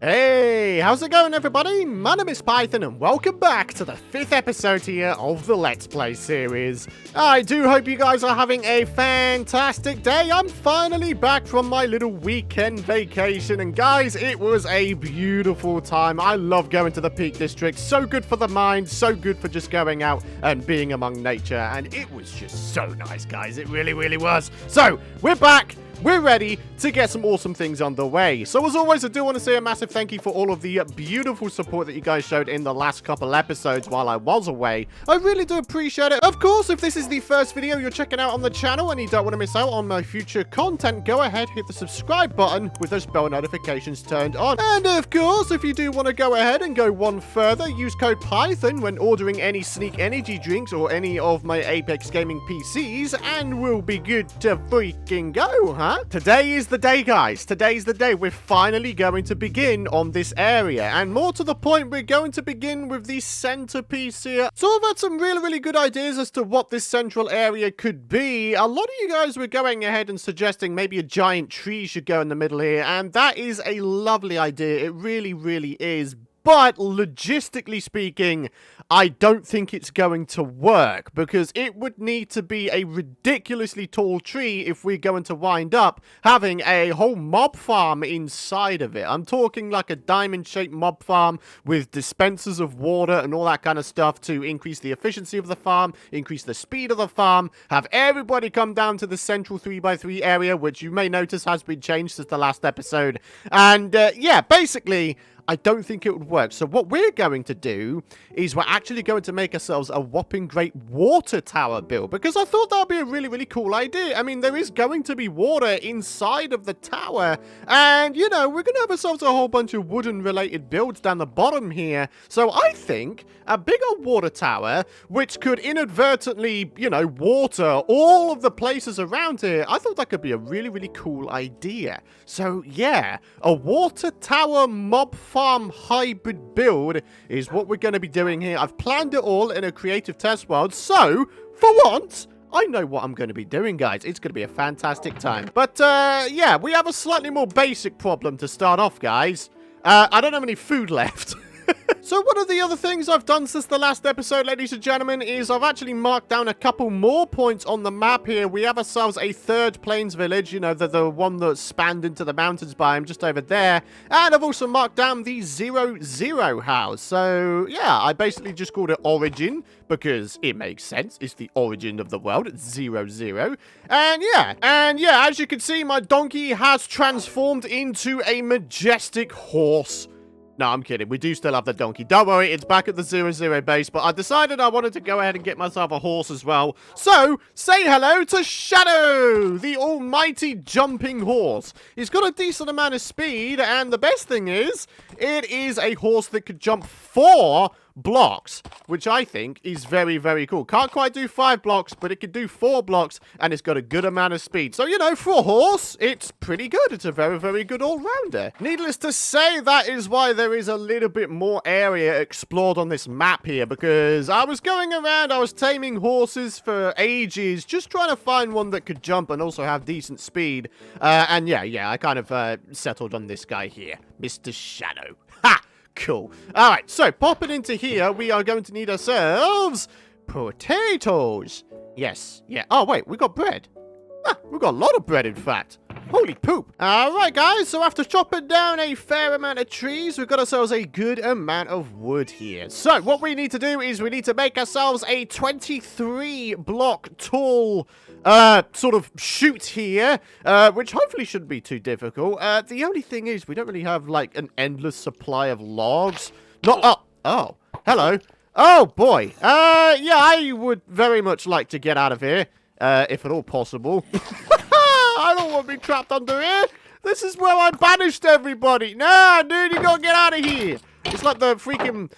Hey, how's it going everybody? My name is Python and welcome back to the 5th episode here of the Let's Play series. I do hope you guys are having a fantastic day. I'm finally back from my little weekend vacation and guys, it was a beautiful time. I love going to the Peak District. So good for the mind, so good for just going out and being among nature, and it was just so nice, guys. It really, really was. So, we're back. We're ready to get some awesome things underway. So as always, I do want to say a massive thank you for all of the beautiful support that you guys showed in the last couple episodes while I was away. I really do appreciate it. Of course, if this is the first video you're checking out on the channel and you don't want to miss out on my future content, go ahead, hit the subscribe button with those bell notifications turned on. And of course, if you do want to go ahead and go one further, use code Python when ordering any Sneak Energy drinks or any of my Apex Gaming PCs, and we'll be good to freaking go, huh? Today is the day, guys. Today's the day. We're finally going to begin on this area. And more to the point, we're going to begin with the centerpiece here. So I've had some really good ideas as to what this central area could be. A lot of you guys were going ahead and suggesting maybe a giant tree should go in the middle here. And that is a lovely idea. It really is. But logistically speaking, I don't think it's going to work because it would need to be a ridiculously tall tree if we're going to wind up having a whole mob farm inside of it. I'm talking like a diamond-shaped mob farm with dispensers of water and all that kind of stuff to increase the efficiency of the farm, increase the speed of the farm, have everybody come down to the central 3x3 area, which you may notice has been changed since the last episode. And yeah, basically, I don't think it would work. So what we're going to do is we're actually going to make ourselves a whopping great water tower build, because I thought that would be a really cool idea. I mean, there is going to be water inside of the tower, and, you know, we're going to have ourselves a whole bunch of wooden-related builds down the bottom here. So I think a bigger water tower, which could inadvertently, you know, water all of the places around here, I thought that could be a really cool idea. So, yeah, a water tower mob farm hybrid build is what we're going to be doing here. I've planned it all in a creative test world, so for once I know what I'm going to be doing, guys. It's going to be a fantastic time. But yeah, we have a slightly more basic problem to start off, guys. I don't have any food left. So one of the other things I've done since the last episode, ladies and gentlemen, is I've actually marked down a couple more points on the map here. We have ourselves a third plains village, you know, the one that spanned into the mountains biome just over there. And I've also marked down the 0-0 house. So yeah, I basically just called it Origin because it makes sense. It's the origin of the world. It's 0-0. And yeah, as you can see, my donkey has transformed into a majestic horse. No, I'm kidding. We do still have the donkey. Don't worry, it's back at the 0-0 base, but I decided I wanted to go ahead and get myself a horse as well. So, say hello to Shadow, the almighty jumping horse. He's got a decent amount of speed, and the best thing is, it is a horse that could jump 4 blocks, which I think is very cool. Can't quite do 5 blocks, but it can do 4 blocks, and it's got a good amount of speed. So, you know, for a horse, it's pretty good. It's a very good all-rounder. Needless to say, that is why there is a little bit more area explored on this map here, because I was going around, I was taming horses for ages, just trying to find one that could jump and also have decent speed. And yeah, I kind of settled on this guy here, Mr. Shadow. Ha! Cool. Alright, so popping into here, we are going to need ourselves potatoes. Yes, yeah. Oh, wait, we got bread. Ah, we got a lot of bread, in fact. Holy poop. Alright, guys, so after chopping down a fair amount of trees, we've got ourselves a good amount of wood here. So, what we need to do is we need to make ourselves a 23 block tall sort of chute here, which hopefully shouldn't be too difficult. The only thing is we don't really have, like, an endless supply of logs. Oh, hello. Oh, boy. Yeah, I would very much like to get out of here, if at all possible. I don't want to be trapped under here. This is where I banished everybody. Nah, dude, you gotta get out of here. It's like the freaking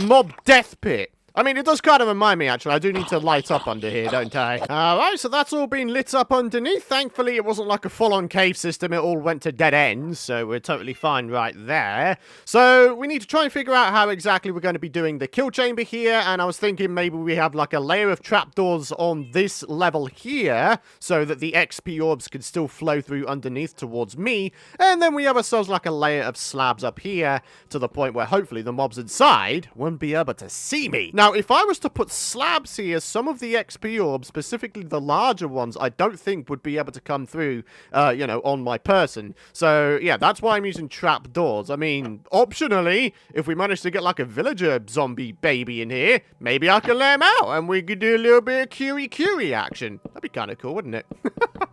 mob death pit. I mean, it does kind of remind me, actually. I do need to light up under here, don't I? Alright, so that's all been lit up underneath. Thankfully, it wasn't like a full-on cave system. It all went to dead ends, so we're totally fine right there. So we need to try and figure out how exactly we're going to be doing the kill chamber here, and I was thinking maybe we have like a layer of trapdoors on this level here, so that the XP orbs can still flow through underneath towards me, and then we have ourselves like a layer of slabs up here, to the point where hopefully the mobs inside won't be able to see me. Now, if I was to put slabs here, some of the XP orbs, specifically the larger ones, I don't think would be able to come through, you know, on my person. So, yeah, that's why I'm using trapdoors. I mean, optionally, if we manage to get like a villager zombie baby in here, maybe I can let him out and we could do a little bit of curie action. That'd be kind of cool, wouldn't it?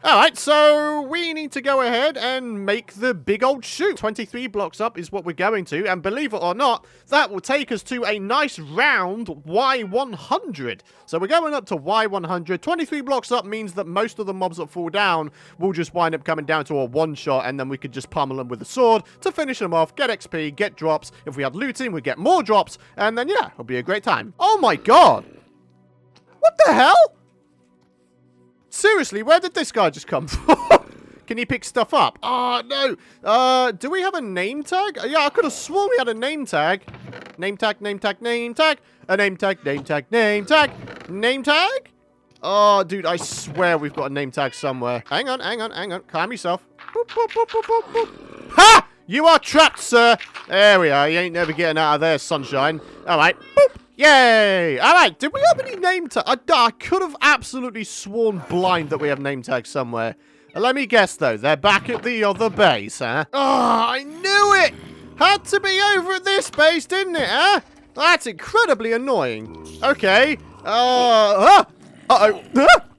Alright, so we need to go ahead and make the big old chute. 23 blocks up is what we're going to, and believe it or not, that will take us to a nice round Y100. So we're going up to Y100. 23 blocks up means that most of the mobs that fall down will just wind up coming down to a one-shot, and then we could just pummel them with a sword to finish them off, get XP, get drops. If we had looting, we'd get more drops, and then, yeah, it'll be a great time. Oh my god! What the hell? Seriously, where did this guy just come from? Can he pick stuff up? Oh, no. Do we have a name tag? Yeah, I could have sworn we had a name tag. Name tag, name tag, name tag. A name tag, name tag, name tag. Name tag? Oh, dude, I swear we've got a name tag somewhere. Hang on, hang on, hang on. Calm yourself. Boop, boop, boop, boop, boop, boop. Ha! You are trapped, sir. There we are. You ain't never getting out of there, sunshine. All right. Boop. Yay! Alright, did we have any name tag? I could have absolutely sworn blind that we have name tags somewhere. Let me guess, though. They're back at the other base, huh? Oh, I knew it! Had to be over at this base, didn't it, huh? That's incredibly annoying. Okay. Uh-oh.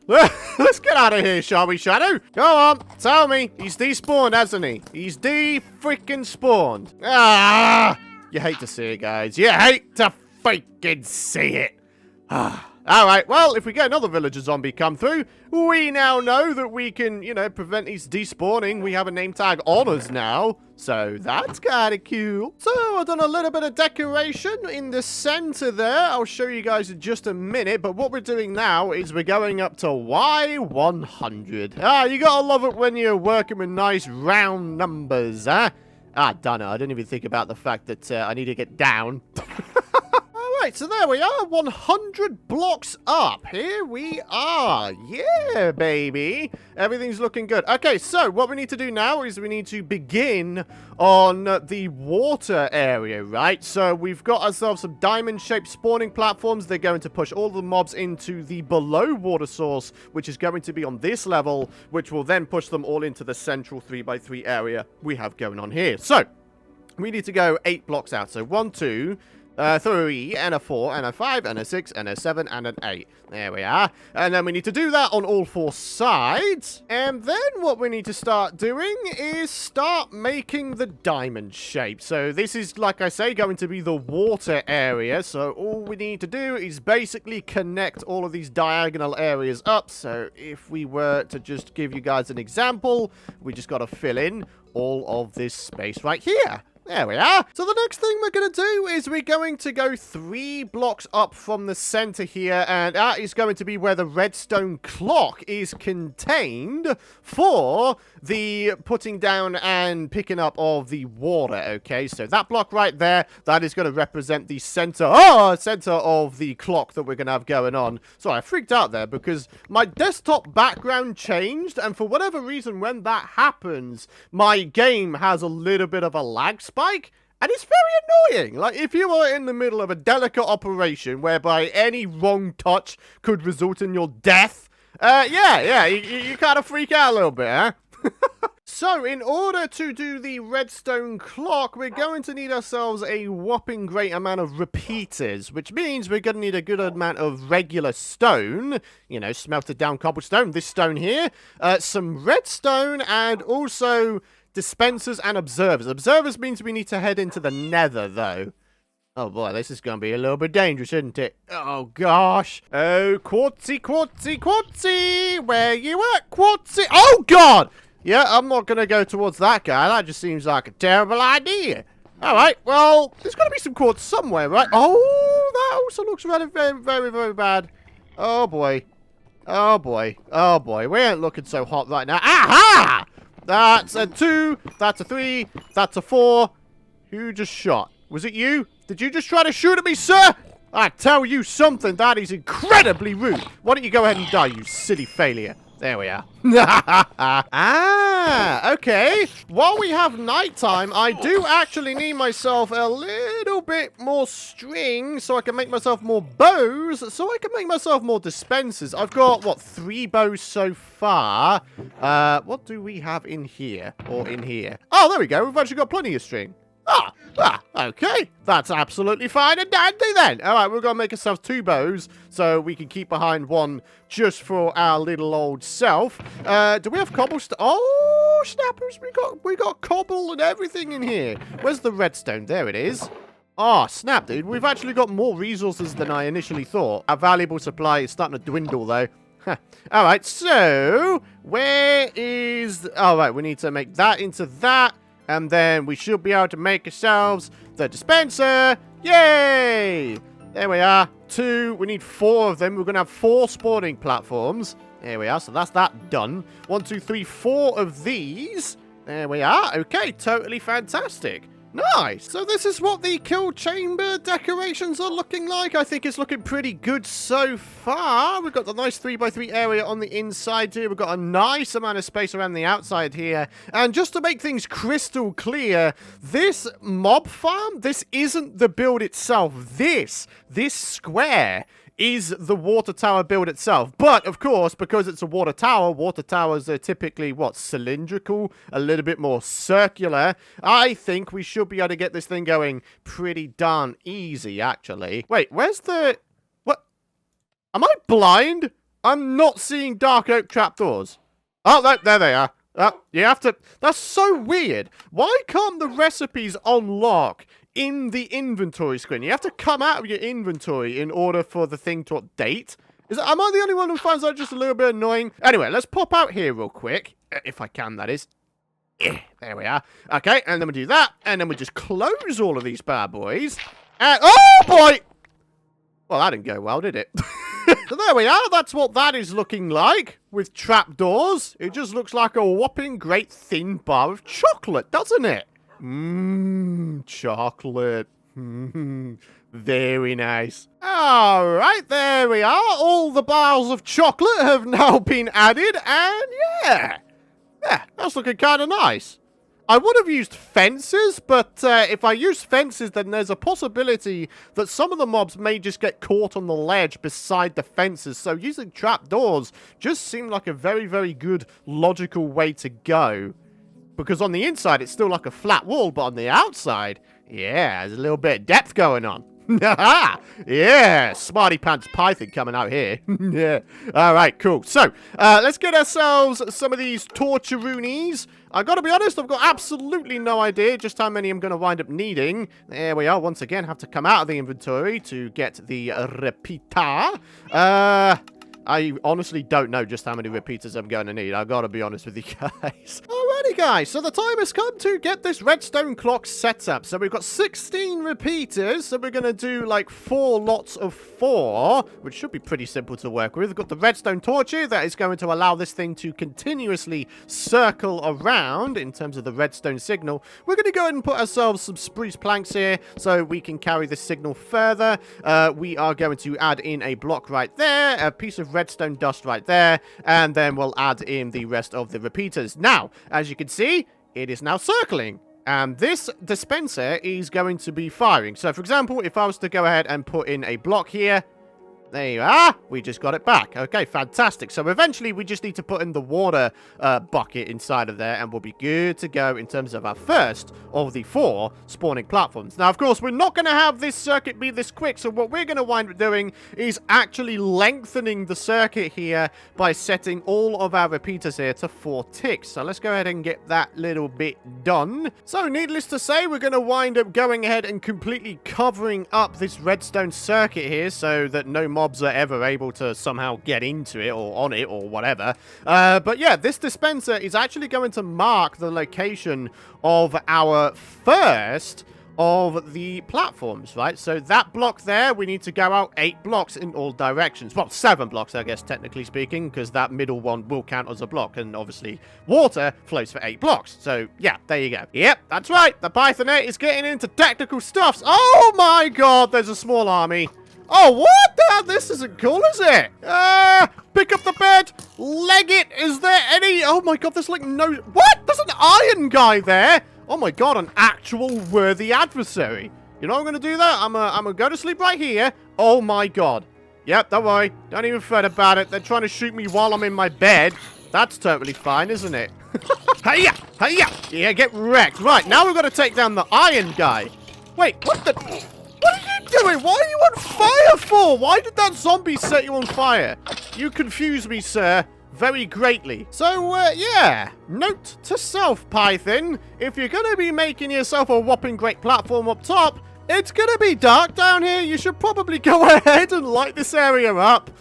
Let's get out of here, shall we, Shadow? Go on, tell me. He's despawned, hasn't he? He's de-freaking-spawned. Ah! You hate to see it, guys. You hate to freaking see it. Alright, well, if we get another villager zombie come through, we now know that we can, you know, prevent these despawning. We have a name tag on us now, so that's kind of cool. So, I've done a little bit of decoration in the center there. I'll show you guys in just a minute, but what we're doing now is we're going up to Y100. You gotta love it when you're working with nice round numbers, huh? Darn it, I didn't even think about the fact that I need to get down. Alright, so there we are, 100 blocks up. Here we are. Yeah, baby. Everything's looking good. Okay, so what we need to do now is we need to begin on the water area, right? So we've got ourselves some diamond-shaped spawning platforms. They're going to push all the mobs into the below water source, which is going to be on this level, which will then push them all into the central 3x3 area we have going on here. So, we need to go 8 blocks out. So 1, 2... 3, and a 4, and a 5, and a 6, and a 7, and an 8. There we are. And then we need to do that on all 4 sides. And then what we need to start doing is start making the diamond shape. So this is, like I say, going to be the water area. So all we need to do is basically connect all of these diagonal areas up. So if we were to just give you guys an example, we just got to fill in all of this space right here. There we are. So the next thing we're going to do is we're going to go 3 blocks up from the center here, and that is going to be where the redstone clock is contained for the putting down and picking up of the water, okay? So that block right there, that is going to represent the center of the clock that we're going to have going on. So I freaked out there because my desktop background changed, and for whatever reason, when that happens, my game has a little bit of a lag spike, and it's very annoying. Like, if you are in the middle of a delicate operation whereby any wrong touch could result in your death, you kind of freak out a little bit, huh? So, in order to do the redstone clock, we're going to need ourselves a whopping great amount of repeaters, which means we're going to need a good amount of regular stone, you know, smelted down cobblestone, this stone here, some redstone, and also dispensers and observers. Observers means we need to head into the Nether, though. Oh boy, this is going to be a little bit dangerous, isn't it? Oh gosh. Oh, Quartzy, Quartzy, Quartzy! Where you at, Quartzy? Oh god! Yeah, I'm not going to go towards that guy. That just seems like a terrible idea. Alright, well, there's got to be some quartz somewhere, right? Oh, that also looks very, very, very, very bad. Oh, boy. Oh, boy. Oh, boy. We ain't looking so hot right now. Aha! That's a 2. That's a 3. That's a 4. Who just shot? Was it you? Did you just try to shoot at me, sir? I tell you something, that is incredibly rude. Why don't you go ahead and die, you silly failure? There we are. Ah, okay. While we have nighttime, I do actually need myself a little bit more string so I can make myself more bows, so I can make myself more dispensers. I've got, what, 3 bows so far. What do we have in here? Or in here? Oh, there we go. We've actually got plenty of string. Okay. That's absolutely fine and dandy then. All right, we're going to make ourselves 2 bows so we can keep behind one just for our little old self. Do we have cobblestone? Oh, snappers, we got cobble and everything in here. Where's the redstone? There it is. Oh, snap, dude. We've actually got more resources than I initially thought. Our valuable supply is starting to dwindle, though. All right, so where is... All right, we need to make that into that. And then we should be able to make ourselves the dispenser. Yay! There we are. 2. We need 4 of them. We're going to have 4 spawning platforms. There we are. So that's that done. 1, 2, 3, 4 of these. There we are. Okay, totally fantastic. Nice. So this is what the kill chamber decorations are looking like. I think it's looking pretty good so far. We've got the nice 3x3 area on the inside here. We've got a nice amount of space around the outside here. And just to make things crystal clear, this mob farm, this isn't the build itself. This square is the water tower build itself. But, of course, because it's a water towers are typically, what, cylindrical? A little bit more circular. I think we should be able to get this thing going pretty darn easy, actually. Wait, where's the... What? Am I blind? I'm not seeing dark oak trapdoors. Oh, there they are. You have to... That's so weird. Why can't the recipes unlock in the inventory screen? You have to come out of your inventory in order for the thing to update. Am I the only one who finds that just a little bit annoying? Anyway, let's pop out here real quick. If I can, that is. There we are. Okay, and then we do that. And then we just close all of these bad boys. And, oh, boy! Well, that didn't go well, did it? So there we are. That's what that is looking like with trapdoors. It just looks like a whopping great thin bar of chocolate, doesn't it? Mmm, chocolate. Very nice. All right, there we are. All the bars of chocolate have now been added, and yeah, that's looking kind of nice. I would have used fences, but if I use fences, then there's a possibility that some of the mobs may just get caught on the ledge beside the fences. So using trapdoors just seemed like a very, very good, logical way to go. Because on the inside, it's still like a flat wall, but on the outside, yeah, there's a little bit of depth going on. Yeah, Smarty Pants Python coming out here. Yeah. All right, cool. So, let's get ourselves some of these torturoonies. I gotta be honest, I've got absolutely no idea just how many I'm gonna wind up needing. There we are. Once again, have to come out of the inventory to get the repeater. I honestly don't know just how many repeaters I'm going to need. I've got to be honest with you guys. Alrighty, guys. So the time has come to get this redstone clock set up. So we've got 16 repeaters. So we're going to do like 4 lots of 4, which should be pretty simple to work with. We've got the redstone torch here that is going to allow this thing to continuously circle around in terms of the redstone signal. We're going to go ahead and put ourselves some spruce planks here so we can carry the signal further. We are going to add in a block right there, a piece of redstone dust right there, and then we'll add in the rest of the repeaters. Now, as you can see, it is now circling, and this dispenser is going to be firing. So, for example, if I was to go ahead and put in a block here, there you are. We just got it back. Okay, fantastic. So eventually we just need to put in the water bucket inside of there, and we'll be good to go in terms of our first of the 4 spawning platforms. Now, of course, we're not going to have this circuit be this quick, so what we're going to wind up doing is actually lengthening the circuit here by setting all of our repeaters here to 4 ticks. So let's go ahead and get that little bit done. So needless to say, we're going to wind up going ahead and completely covering up this redstone circuit here so that no mobs are ever able to somehow get into it or on it or whatever. But yeah, this dispenser is actually going to mark the location of our first of the platforms, right? So that block there, we need to go out 8 blocks in all directions. Well, 7 blocks, I guess, technically speaking, because that middle one will count as a block, and obviously water flows for 8 blocks. So, yeah, there you go. Yep, that's right. The Pythonite is getting into technical stuffs. Oh my god, there's a small army. Oh, what the? This isn't cool, is it? Pick up the bed. Leg it. Is there any? Oh my god, there's like no... What? There's an iron guy there. Oh my god, an actual worthy adversary. You know I'm going to do that? I'm gonna go to sleep right here. Oh my god. Yep, don't worry. Don't even fret about it. They're trying to shoot me while I'm in my bed. That's totally fine, isn't it? Hiya! Hiya! Yeah, get wrecked. Right, now we've got to take down the iron guy. Wait, what the... What are you doing? Why are you on fire for? Why did that zombie set you on fire? You confuse me, sir, very greatly. So, yeah. Note to self, Python. If you're going to be making yourself a whopping great platform up top, it's going to be dark down here. You should probably go ahead and light this area up.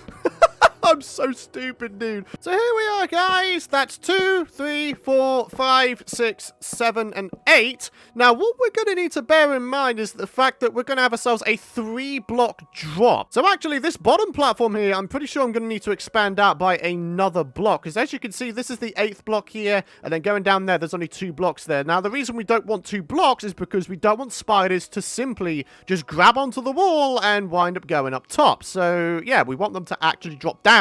I'm so stupid, dude. So here we are, guys. That's 2, 3, 4, 5, 6, 7, and 8. Now, what we're going to need to bear in mind is the fact that we're going to have ourselves a 3-block drop. So actually, this bottom platform here, I'm pretty sure I'm going to need to expand out by another block. Because as you can see, this is the 8th block here. And then going down there, there's only 2 blocks there. Now, the reason we don't want 2 blocks is because we don't want spiders to simply just grab onto the wall and wind up going up top. So, yeah, we want them to actually drop down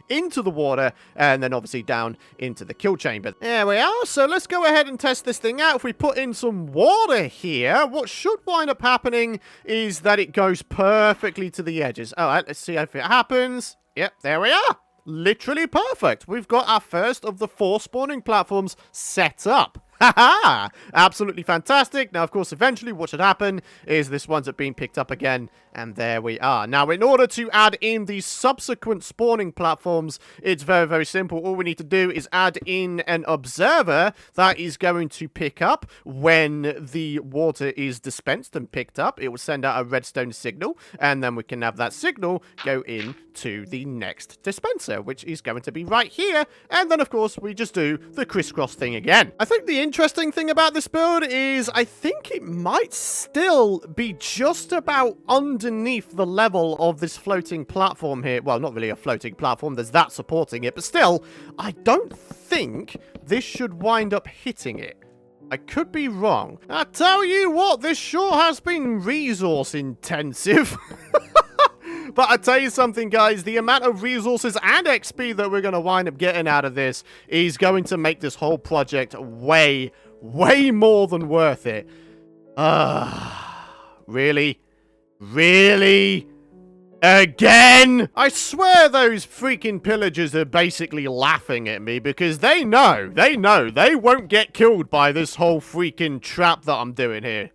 into the water and then obviously down into the kill chamber. There we are. So let's go ahead and test this thing out. If we put in some water here, what should wind up happening is that it goes perfectly to the edges. All right, let's see if it happens. Yep, there we are. Literally perfect. We've got our first of the 4 spawning platforms set up. Haha! Absolutely fantastic. Now, of course, eventually what should happen is this winds up being picked up again, and there we are. Now, in order to add in the subsequent spawning platforms, it's very, very simple. All we need to do is add in an observer that is going to pick up when the water is dispensed and picked up. It will send out a redstone signal, and then we can have that signal go in to the next dispenser, which is going to be right here. And then, of course, we just do the crisscross thing again. I think the interesting thing about this build is I think it might still be just about underneath the level of this floating platform here. Well, not really a floating platform. There's that supporting it. But still, I don't think this should wind up hitting it. I could be wrong. I tell you what, this sure has been resource intensive. But I tell you something, guys, the amount of resources and XP that we're going to wind up getting out of this is going to make this whole project way, way more than worth it. Really? Really? Again? I swear those freaking pillagers are basically laughing at me because they know they won't get killed by this whole freaking trap that I'm doing here.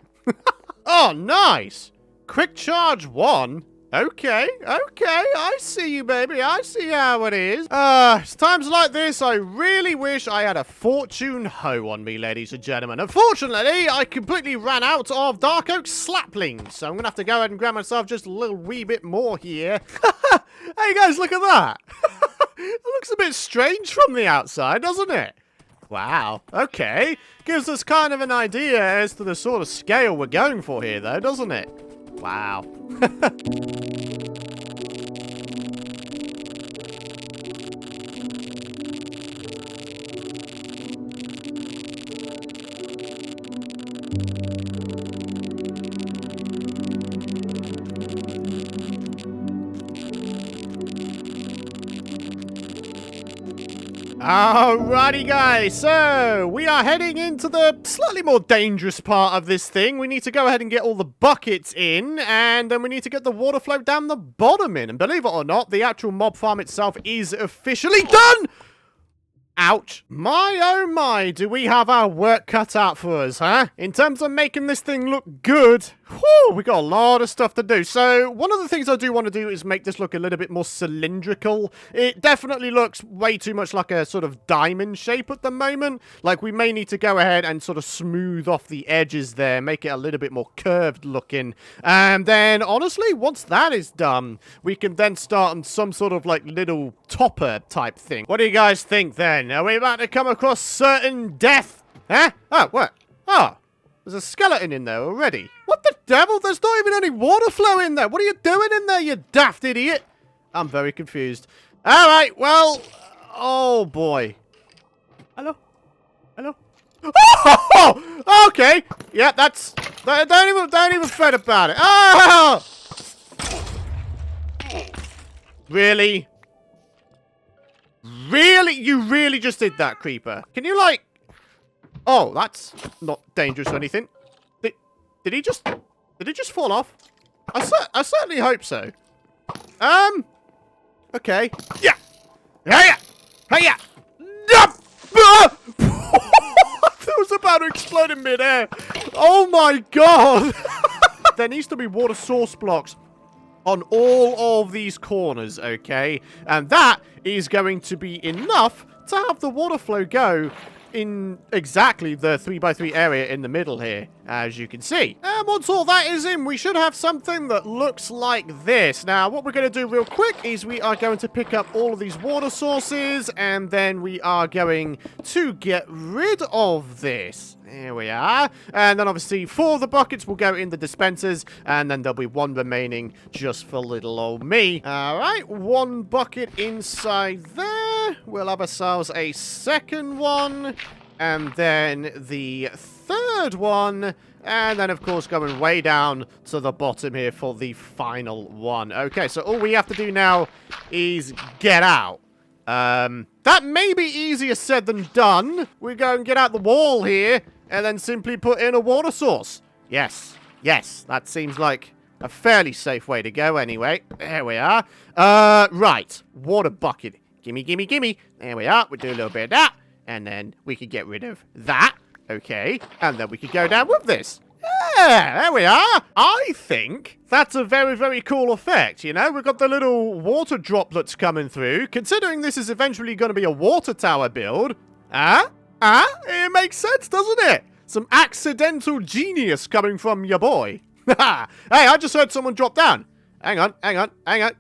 Oh, nice. Quick charge 1. Okay, I see you, baby. I see how it is. It's times like this, I really wish I had a fortune hoe on me, ladies and gentlemen. Unfortunately, I completely ran out of dark oak saplings, so I'm gonna have to go ahead and grab myself just a little wee bit more here. Hey, guys, look at that. It looks a bit strange from the outside, doesn't it? Wow, okay. Gives us kind of an idea as to the sort of scale we're going for here, though, doesn't it? Wow. Alrighty, guys, so we are heading into the slightly more dangerous part of this thing. We need to go ahead and get all the buckets in, and then we need to get the water flow down the bottom in. And believe it or not, the actual mob farm itself is officially done! Ouch. My, oh my, do we have our work cut out for us, huh? In terms of making this thing look good, whew, we got a lot of stuff to do. So, one of the things I do want to do is make this look a little bit more cylindrical. It definitely looks way too much like a sort of diamond shape at the moment. Like, we may need to go ahead and sort of smooth off the edges there, make it a little bit more curved looking. And then, honestly, once that is done, we can then start on some sort of, like, little topper type thing. What do you guys think then? Are we about to come across certain death? Huh? Oh, what? Oh, There's a skeleton in there already. What the devil? There's not even any water flow in there. What are you doing in there, you daft idiot? I'm very confused. All right, well, oh boy. Hello? Hello? Oh, okay. Yeah, that's, don't even fret about it. Oh! Really? Really? You really just did that, creeper? Can you, like... Oh, that's not dangerous or anything. Did he just fall off? I certainly hope so. Okay. Yeah! Hey-ya! Hey-ya! That was about to explode in midair. Oh my god! There needs to be water source blocks on all of these corners, okay? And that is going to be enough to have the water flow go in exactly the 3x3 area in the middle here, as you can see. And once all that is in, we should have something that looks like this. Now, what we're going to do real quick is we are going to pick up all of these water sources, and then we are going to get rid of this. Here we are. And then obviously 4 of the buckets will go in the dispensers, and then there'll be 1 remaining just for little old me. All right, 1 bucket inside there. We'll have ourselves a second one, and then the third one, and then of course going way down to the bottom here for the final one. Okay, so all we have to do now is get out. That may be easier said than done. We go and get out the wall here, and then simply put in a water source. Yes, that seems like a fairly safe way to go anyway. There we are. Right, water bucket. Gimme, gimme, gimme. There we are. We'll do a little bit of that. And then we can get rid of that. Okay. And then we can go down with this. Yeah, there we are. I think that's a very, very cool effect. You know, we've got the little water droplets coming through. Considering this is eventually going to be a water tower build. It makes sense, doesn't it? Some accidental genius coming from your boy. Hey, I just heard someone drop down. Hang on.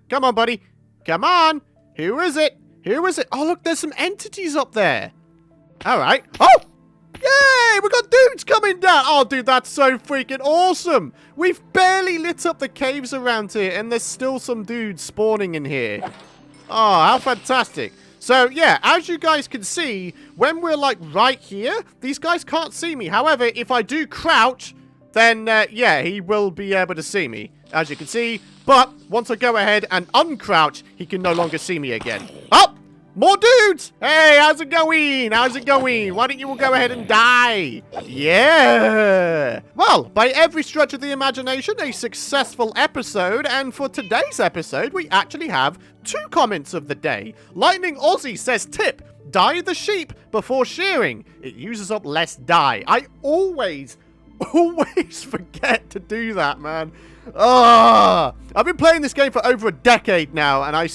Come on, buddy. Come on. Who is it? Who is it? Oh, look, there's some entities up there. All right. Oh! Yay! We got dudes coming down. Oh, dude, that's so freaking awesome. We've barely lit up the caves around here, and there's still some dudes spawning in here. Oh, how fantastic. So, yeah, as you guys can see, when we're, like, right here, these guys can't see me. However, if I do crouch, then, yeah, he will be able to see me, as you can see. But once I go ahead and uncrouch, he can no longer see me again. Oh! More dudes! Hey, how's it going? How's it going? Why don't you all go ahead and die? Yeah! Well, by every stretch of the imagination, a successful episode. And for today's episode, we actually have 2 comments of the day. Lightning Aussie says, tip, dye the sheep before shearing. It uses up less dye. I always forget to do that, man. I've been playing this game for over a decade now, and I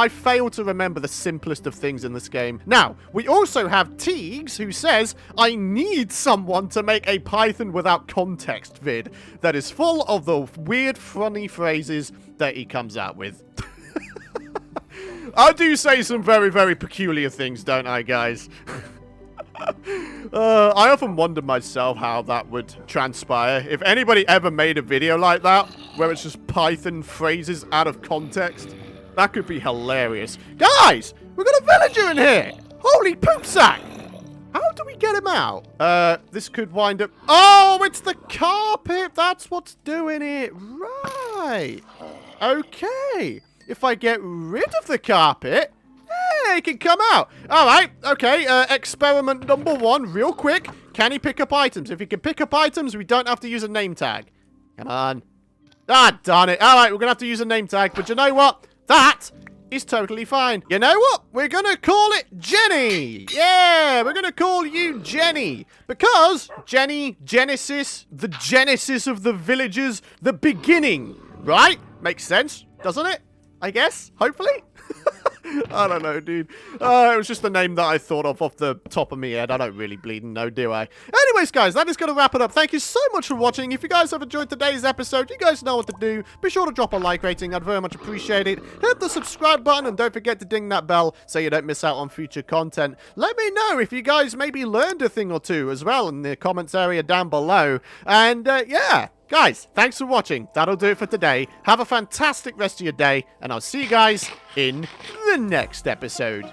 fail to remember the simplest of things in this game. Now, we also have Teagues, who says, I need someone to make a Python without context vid that is full of the weird, funny phrases that he comes out with. I do say some very, very peculiar things, don't I, guys? I often wonder myself how that would transpire. If anybody ever made a video like that, where it's just Python phrases out of context, that could be hilarious. Guys, we've got a villager in here! Holy poop sack! How do we get him out? This could wind up... Oh, it's the carpet! That's what's doing it. Right. Okay. If I get rid of the carpet... Hey, it can come out. All right. Okay. Experiment number 1. Real quick. Can he pick up items? If he can pick up items, we don't have to use a name tag. Come on. Ah, darn it. All right. We're going to have to use a name tag. But you know what? That is totally fine. You know what? We're going to call it Jenny. Yeah. We're going to call you Jenny. Because Jenny, Genesis, the genesis of the villagers, the beginning. Right? Makes sense. Doesn't it? I guess. Hopefully. I don't know, dude. It was just the name that I thought of off the top of my head. I don't really bleeding know, do I? Anyways, guys, that is going to wrap it up. Thank you so much for watching. If you guys have enjoyed today's episode, you guys know what to do. Be sure to drop a like rating. I'd very much appreciate it. Hit the subscribe button and don't forget to ding that bell so you don't miss out on future content. Let me know if you guys maybe learned a thing or two as well in the comments area down below. And, yeah. Guys, thanks for watching. That'll do it for today. Have a fantastic rest of your day, and I'll see you guys in the next episode.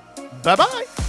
Bye-bye.